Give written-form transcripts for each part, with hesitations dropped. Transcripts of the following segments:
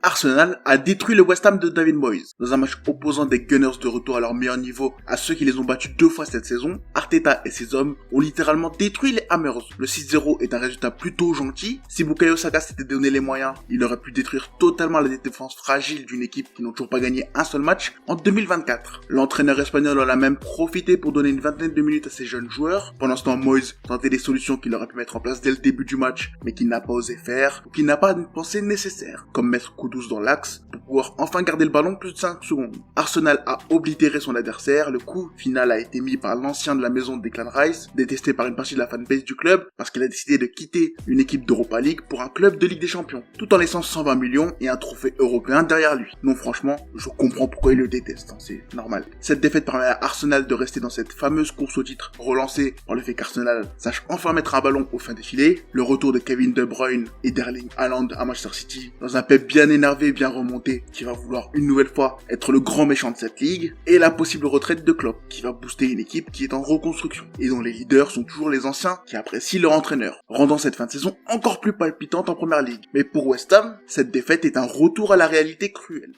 Arsenal a détruit le West Ham de David Moyes. Dans un match opposant des Gunners de retour à leur meilleur niveau à ceux qui les ont battus 2 fois cette saison, Arteta et ses hommes ont littéralement détruit les Hammers. Le 6-0 est un résultat plutôt gentil. Si Bukayo Saka s'était donné les moyens, il aurait pu détruire totalement la défense fragile d'une équipe qui n'ont toujours pas gagné un seul match en 2024. L'entraîneur espagnol en a même profité pour donner une vingtaine de minutes à ses jeunes joueurs. Pendant ce temps, Moyes tentait des solutions qu'il aurait pu mettre en place dès le début du match, mais qu'il n'a pas osé faire, ou qu'il n'a pas pensé nécessaire, comme mettre Kudus dans l'axe pour pouvoir enfin garder le ballon plus de 5 secondes. Arsenal a oblitéré son adversaire, le coup final a été mis par l'ancien de la maison de Declan Rice, détesté par une partie de la fanbase du club parce qu'il a décidé de quitter une équipe d'Europa League pour un club de Ligue des Champions, tout en laissant 120 millions et un trophée européen derrière lui. Non, franchement, je comprends pourquoi il le déteste, c'est normal. Cette défaite permet à Arsenal de rester dans cette fameuse course au titre, relancée par le fait qu'Arsenal sache enfin mettre un ballon au fin des filets, le retour de Kevin De Bruyne et d'Erling Haaland à Manchester City, dans un Pep bien énervé, bien remonté, qui va vouloir une nouvelle fois être le grand méchant de cette ligue, et la possible retraite de Klopp, qui va booster une équipe qui est en reconstruction, et dont les leaders sont toujours les anciens qui apprécient leur entraîneur, rendant cette fin de saison encore plus palpitante en première ligue. Mais pour West Ham, cette défaite est un retour à la réalité cruelle.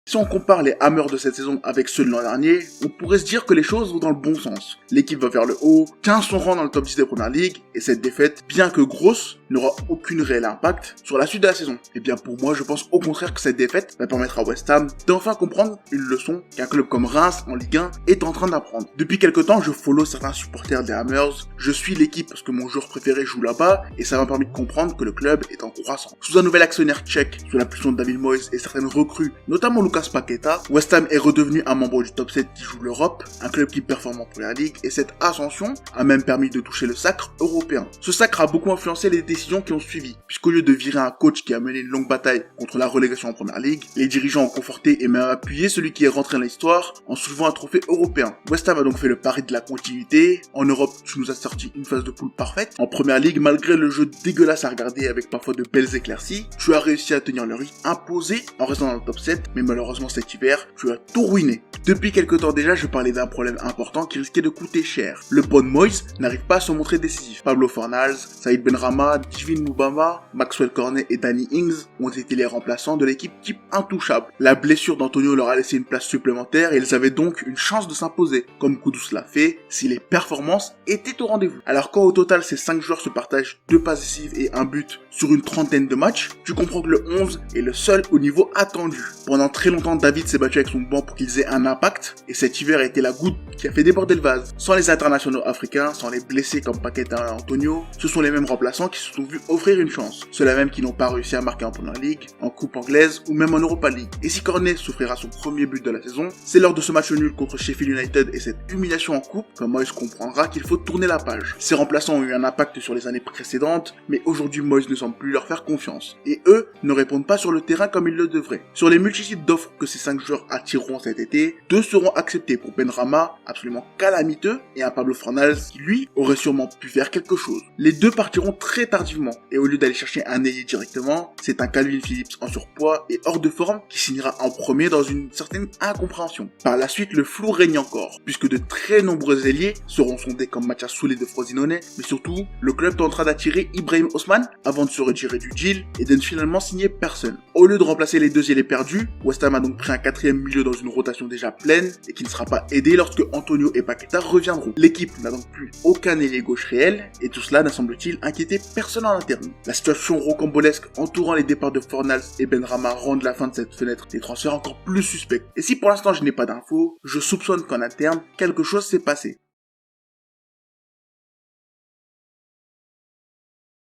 Si on compare les Hammers de cette saison avec ceux de l'an dernier, on pourrait se dire que les choses vont dans le bon sens. L'équipe va vers le haut, tient son rang dans le top 10 de Premier League, et cette défaite, bien que grosse, n'aura aucune réel impact sur la suite de la saison. Et bien pour moi, je pense au contraire que cette défaite va permettre à West Ham d'enfin comprendre une leçon qu'un club comme Reims en Ligue 1 est en train d'apprendre. Depuis quelques temps, je follow certains supporters des Hammers, je suis l'équipe parce que mon joueur préféré joue là-bas, et ça m'a permis de comprendre que le club est en croissance. Sous un nouvel actionnaire tchèque, sous la pulsion de David Moyes et certaines recrues, notamment Lucas Paqueta, West Ham est redevenu un membre du top 7 qui joue l'Europe, un club qui performe en Première Ligue, et cette ascension a même permis de toucher le sacre européen. Ce sacre a beaucoup influencé les décisions qui ont suivi, puisqu'au lieu de virer un coach qui a mené une longue bataille contre la relégation en Première Ligue, les dirigeants ont conforté et même appuyé celui qui est rentré dans l'histoire en soulevant un trophée européen. West Ham a donc fait le pari de la continuité. En Europe, tu nous as sorti une phase de poule parfaite. En Première Ligue, malgré le jeu dégueulasse à regarder avec parfois de belles éclaircies, tu as réussi à tenir le rythme imposé en restant dans le top 7, mais malheureusement cet hiver, tu as tout ruiné. Depuis quelques temps déjà, je parlais d'un problème important qui risquait de coûter cher. Le bon Moyes n'arrive pas à se montrer décisif. Pablo Fornals, Saïd Benrahma, Divine Mubama, Maxwell Cornet et Danny Ings ont été les remplaçants de l'équipe type intouchable. La blessure d'Antonio leur a laissé une place supplémentaire et ils avaient donc une chance de s'imposer, comme Kudus l'a fait, si les performances étaient au rendez-vous. Alors quand au total ces 5 joueurs se partagent 2 passes décisives et un but sur une trentaine de matchs, tu comprends que le 11 est le seul au niveau attendu. Pendant très longtemps, David s'est battu avec son banc pour qu'ils aient un impact, et cet hiver a été la goutte qui a fait déborder le vase. Sans les internationaux africains, sans les blessés comme Paqueta et Antonio, ce sont les mêmes remplaçants qui se sont vus offrir une chance. Ceux-là même qui n'ont pas réussi à marquer en Premier League, en Coupe anglaise ou même en Europa League. Et si Cornet souffrira son premier but de la saison, c'est lors de ce match nul contre Sheffield United et cette humiliation en coupe que Moyes comprendra qu'il faut tourner la page. Ces remplaçants ont eu un impact sur les années précédentes, mais aujourd'hui Moyes ne semble plus leur faire confiance. Et eux ne répondent pas sur le terrain comme ils le devraient. Sur les multitudes d'offres que ces 5 joueurs attireront cet été, 2 seront acceptés pour Benrahma, absolument calamiteux, et un Pablo Fornals qui, lui, aurait sûrement pu faire quelque chose. Les 2 partiront très tardivement, et au lieu d'aller chercher un ailier directement, c'est un Calvin Phillips en surpoids et hors de forme qui signera en premier dans une certaine incompréhension. Par la suite, le flou règne encore, puisque de très nombreux ailiers seront sondés comme Mathias Soulé de Frosinone, mais surtout, le club tentera d'attirer Ibrahim Osman avant de se retirer du deal et de ne finalement signer personne. Au lieu de remplacer les 2 ailiers perdus, West Ham a donc pris un 4e milieu dans une rotation déjà pleine et qui ne sera pas aidé lorsque Antonio et Paqueta reviendront. L'équipe n'a donc plus aucun ailier gauche réel et tout cela n'a semble-t-il inquiété personne en interne. La situation rocambolesque entourant les départs de Fornals et Benrahma rendent la fin de cette fenêtre des transferts encore plus suspecte. Et si pour l'instant je n'ai pas d'infos, je soupçonne qu'en interne, quelque chose s'est passé.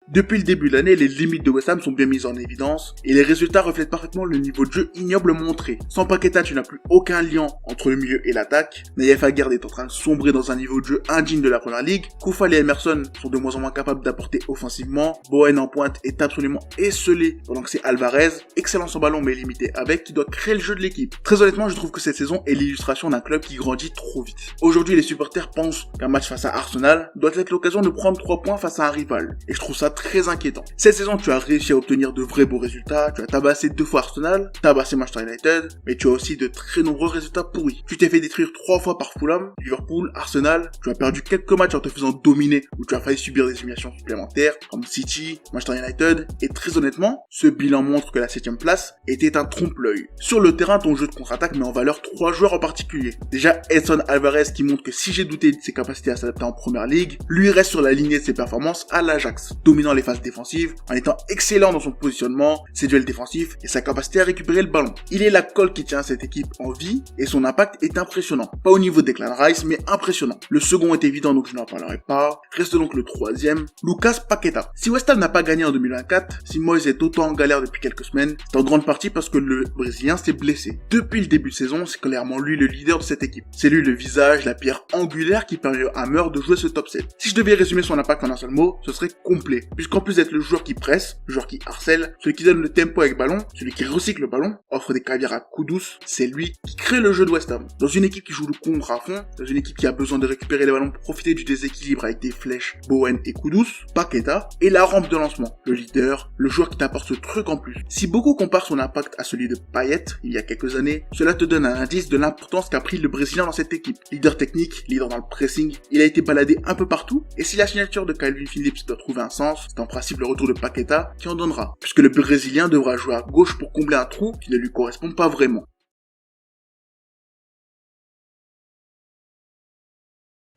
Depuis le début de l'année, les limites de West Ham sont bien mises en évidence et les résultats reflètent parfaitement le niveau de jeu ignoble montré. Sans Paqueta, tu n'as plus aucun lien entre le milieu et l'attaque. Naïef Aguerd est en train de sombrer dans un niveau de jeu indigne de la Première Ligue. Koufal et Emerson sont de moins en moins capables d'apporter offensivement. Bowen en pointe est absolument esselé pendant que c'est Alvarez, excellent sans ballon mais limité avec, qui doit créer le jeu de l'équipe. Très honnêtement, je trouve que cette saison est l'illustration d'un club qui grandit trop vite. Aujourd'hui, les supporters pensent qu'un match face à Arsenal doit être l'occasion de prendre 3 points face à un rival. Et je trouve ça très inquiétant. Cette saison, tu as réussi à obtenir de vrais beaux résultats, tu as tabassé 2 fois Arsenal, tabassé Manchester United, mais tu as aussi de très nombreux résultats pourris. Tu t'es fait détruire 3 fois par Fulham, Liverpool, Arsenal, tu as perdu quelques matchs en te faisant dominer où tu as failli subir des humiliations supplémentaires comme City, Manchester United, et très honnêtement, ce bilan montre que la 7ème place était un trompe-l'œil. Sur le terrain, ton jeu de contre-attaque met en valeur 3 joueurs en particulier. Déjà, Edson Alvarez qui montre que si j'ai douté de ses capacités à s'adapter en première ligue, lui reste sur la lignée de ses performances à l'Ajax, dominant les phases défensives, en étant excellent dans son positionnement, ses duels défensifs et sa capacité à récupérer le ballon. Il est la colle qui tient cette équipe en vie et son impact est impressionnant. Pas au niveau de Declan Rice, mais impressionnant. Le second est évident donc je n'en parlerai pas. Reste donc le troisième, Lucas Paqueta. Si West Ham n'a pas gagné en 2024, si Moyes est autant en galère depuis quelques semaines, c'est en grande partie parce que le Brésilien s'est blessé. Depuis le début de saison, c'est clairement lui le leader de cette équipe. C'est lui le visage, la pierre angulaire qui permet à Hammer de jouer ce top 7. Si je devais résumer son impact en un seul mot, ce serait complet. Puisqu'en plus d'être le joueur qui presse, le joueur qui harcèle, celui qui donne le tempo avec ballon, celui qui recycle le ballon, offre des caviars à coups douces, c'est lui qui crée le jeu de West Ham. Dans une équipe qui joue le contre à fond, dans une équipe qui a besoin de récupérer les ballons pour profiter du déséquilibre avec des flèches, Bowen et coups douces, Paqueta est la rampe de lancement, le leader, le joueur qui t'apporte ce truc en plus. Si beaucoup comparent son impact à celui de Payet, il y a quelques années, cela te donne un indice de l'importance qu'a pris le Brésilien dans cette équipe. Leader technique, leader dans le pressing, il a été baladé un peu partout, et si la signature de Calvin Phillips doit trouver un sens, c'est en principe le retour de Paqueta qui en donnera, puisque le Brésilien devra jouer à gauche pour combler un trou qui ne lui correspond pas vraiment.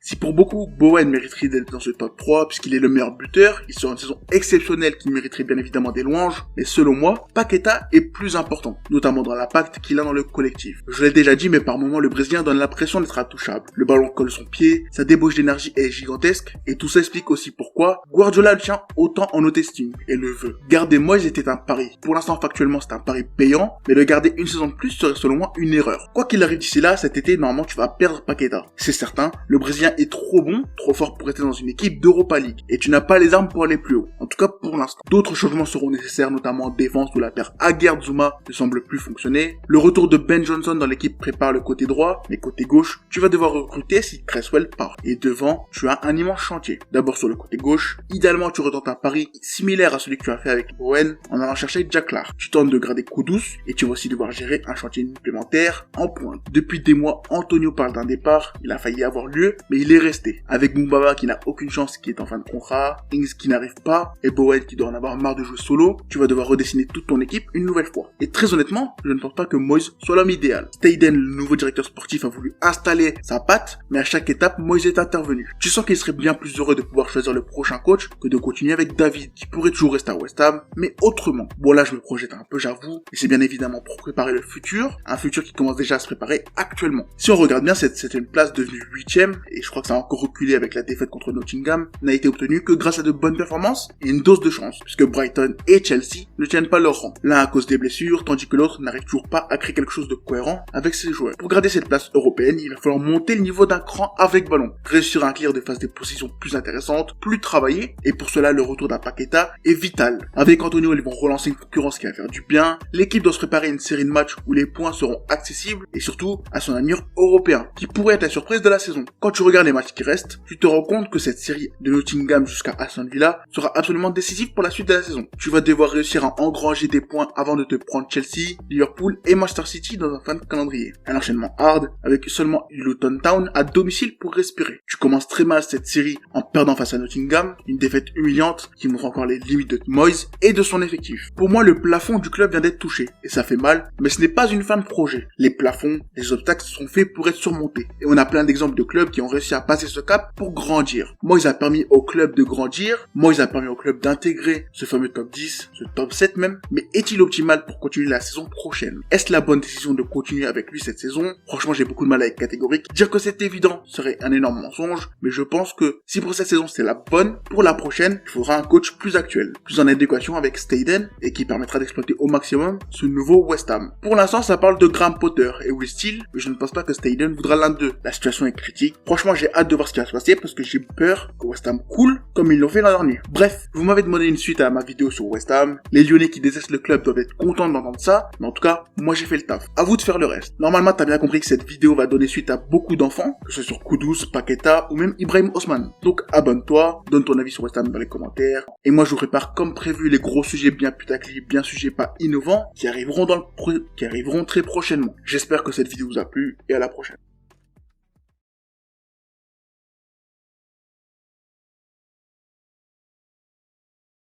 Si pour beaucoup, Bowen mériterait d'être dans ce top 3 puisqu'il est le meilleur buteur, il sort une saison exceptionnelle qui mériterait bien évidemment des louanges, mais selon moi, Paqueta est plus important, notamment dans l'impact qu'il a dans le collectif. Je l'ai déjà dit, mais par moments le Brésilien donne l'impression d'être intouchable. Le ballon colle son pied, sa débauche d'énergie est gigantesque, et tout ça explique aussi pourquoi Guardiola le tient autant en haute estime, et le veut. Garder Moyes était un pari. Pour l'instant factuellement c'est un pari payant, mais le garder une saison de plus serait selon moi une erreur. Quoi qu'il arrive d'ici là, cet été normalement tu vas perdre Paqueta. C'est certain, le Brésilien est trop bon, trop fort pour rester dans une équipe d'Europa League, et tu n'as pas les armes pour aller plus haut, en tout cas pour l'instant. D'autres changements seront nécessaires, notamment en défense où la paire Aguerd-Zouma ne semble plus fonctionner. Le retour de Ben Johnson dans l'équipe prépare le côté droit, mais côté gauche, tu vas devoir recruter si Cresswell part. Et devant, tu as un immense chantier. D'abord sur le côté gauche, idéalement tu retentes un pari similaire à celui que tu as fait avec Bowen en allant chercher Jack Clark. Tu tentes de grader coup douce, et tu vas aussi devoir gérer un chantier supplémentaire en pointe. Depuis des mois, Antonio parle d'un départ, il a failli avoir lieu, mais il est resté. Avec Moumbaba qui n'a aucune chance, qui est en fin de contrat, Ings qui n'arrive pas, et Bowen qui doit en avoir marre de jouer solo, tu vas devoir redessiner toute ton équipe une nouvelle fois. Et très honnêtement, je ne pense pas que Moyes soit l'homme idéal. Stayden, le nouveau directeur sportif, a voulu installer sa patte, mais à chaque étape, Moyes est intervenu. Tu sens qu'il serait bien plus heureux de pouvoir choisir le prochain coach que de continuer avec David, qui pourrait toujours rester à West Ham, mais autrement. Bon là, je me projette un peu, j'avoue, et c'est bien évidemment pour préparer le futur, un futur qui commence déjà à se préparer actuellement. Si on regarde bien, c'est une place devenue 8ème, et je crois que ça a encore reculé avec la défaite contre Nottingham, n'a été obtenue que grâce à de bonnes performances et une dose de chance, puisque Brighton et Chelsea ne tiennent pas leur rang. L'un à cause des blessures, tandis que l'autre n'arrive toujours pas à créer quelque chose de cohérent avec ses joueurs. Pour garder cette place européenne, il va falloir monter le niveau d'un cran avec ballon, réussir à inclure des phases de possession plus intéressantes, plus travaillées, et pour cela le retour d'un Paqueta est vital. Avec Antonio, ils vont relancer une concurrence qui va faire du bien, l'équipe doit se préparer à une série de matchs où les points seront accessibles, et surtout à son avenir européen, qui pourrait être la surprise de la saison. Quand tu regardes les matchs qui restent, tu te rends compte que cette série de Nottingham jusqu'à Aston Villa sera absolument décisive pour la suite de la saison. Tu vas devoir réussir à engranger des points avant de te prendre Chelsea, Liverpool et Manchester City dans un fin de calendrier. Un enchaînement hard avec seulement Luton Town à domicile pour respirer. Tu commences très mal cette série en perdant face à Nottingham, une défaite humiliante qui montre encore les limites de Moyes et de son effectif. Pour moi, le plafond du club vient d'être touché et ça fait mal, mais ce n'est pas une fin de projet. Les plafonds, les obstacles sont faits pour être surmontés et on a plein d'exemples de clubs qui ont réussi à passer ce cap pour grandir. Moyes a permis au club de grandir, Moyes a permis au club d'intégrer ce fameux top 10, ce top 7 même, mais est-il optimal pour continuer la saison prochaine? Est-ce la bonne décision de continuer avec lui cette saison? Franchement, j'ai beaucoup de mal à être catégorique. Dire que c'est évident serait un énorme mensonge, mais je pense que si pour cette saison c'est la bonne, pour la prochaine, il faudra un coach plus actuel, plus en adéquation avec Stayden et qui permettra d'exploiter au maximum ce nouveau West Ham. Pour l'instant, ça parle de Graham Potter et Will Steele, mais je ne pense pas que Stayden voudra l'un d'eux. La situation est critique. Franchement, j'ai hâte de voir ce qui va se passer parce que j'ai peur que West Ham coule comme ils l'ont fait l'an dernier. Bref, je Vous m'avez demandé une suite à ma vidéo sur West Ham. Les Lyonnais qui détestent le club doivent être contents d'entendre ça, mais en tout cas, moi j'ai fait le taf. À vous de faire le reste. Normalement, t'as bien compris que cette vidéo va donner suite à beaucoup d'enfants, que ce soit sur Kudus, Paqueta ou même Ibrahim Osman. Donc abonne-toi, donne ton avis sur West Ham dans les commentaires. Et moi je vous prépare comme prévu les gros sujets bien putaclic, bien sujets pas innovants, qui arriveront très prochainement. J'espère que cette vidéo vous a plu et à la prochaine.